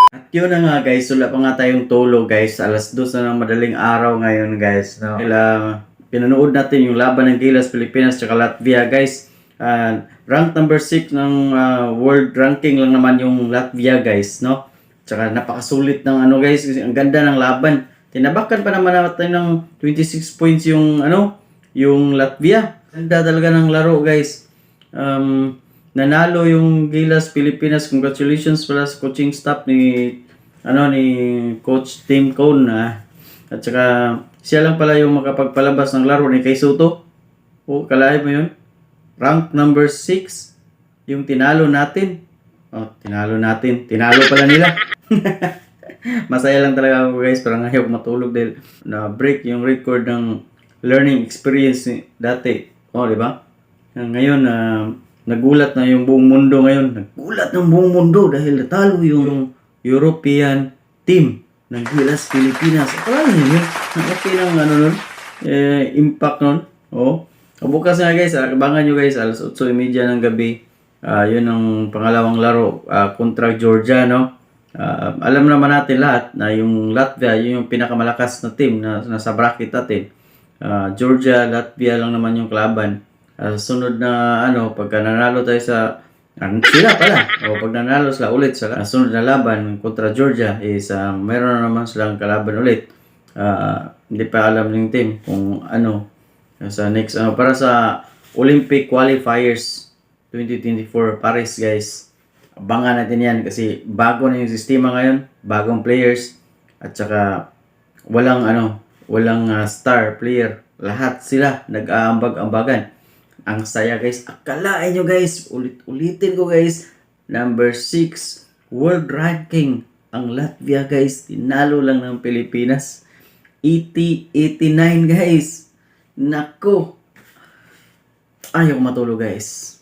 At yun na nga guys, wala pa nga tayong tulog guys. Alas 2 na ng madaling araw ngayon guys. No? Pinanood natin yung laban ng Gilas Pilipinas at Latvia guys. Rank number 6 ng world ranking lang naman yung Latvia guys. No? Tsaka napakasulit ng ano guys. Kasi ang ganda ng laban. Tinabakan pa naman natin ng 26 points yung yung Latvia. Ganda talaga ng laro guys. Nanalo yung Gilas Pilipinas. Congratulations pala sa coaching staff ni ni Coach Tim Cone at saka siya lang pala yung makapagpalabas ng laro ni Kay Soto. Kalahin mo yun? Rank number 6 yung tinalo natin. Tinalo natin. Tinalo pala nila. Masaya lang talaga ako guys, parang ayaw matulog dahil na break yung record ng learning experience dati. Di ba? Ngayon nagulat na yung buong mundo ngayon. Nagulat ng buong mundo dahil natalo yung European team ng Gilas Pilipinas. Akala niyo yun? Okay lang nun? Impact nun. Bukas na guys, abangan nyo guys, alas 8:30 ng gabi. Yun ang pangalawang laro kontra Georgia, no? Alam naman natin lahat na yung Latvia, yun yung pinakamalakas na team na nasa bracket natin. Georgia, Latvia lang naman yung kalaban. Sunod na pagka nanalo tayo sa sila pala. Pag nanalo sila ulit sa sunod na laban kontra Georgia is mayroon na naman silang kalaban ulit. Hindi pa alam ng team kung sa next para sa Olympic qualifiers 2024 Paris guys. Abangan natin yan kasi bago na yung sistema ngayon, bagong players at saka walang star player. Lahat sila nag-aambag-ambagan. Ang saya guys. Akalain nyo guys, ulitin ko guys, number 6 world ranking ang Latvia guys. Tinalo lang ng Pilipinas. 89 guys. Nako. Ayaw matulog guys.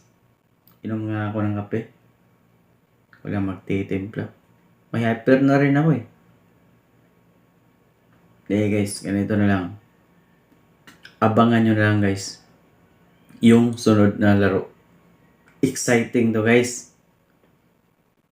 Inom nga ako ng kape. Wala magtitimpla. May hyper na rin ako eh. Guys, ganito na lang. Abangan nyo na lang guys yung sunod na laro. Exciting to guys.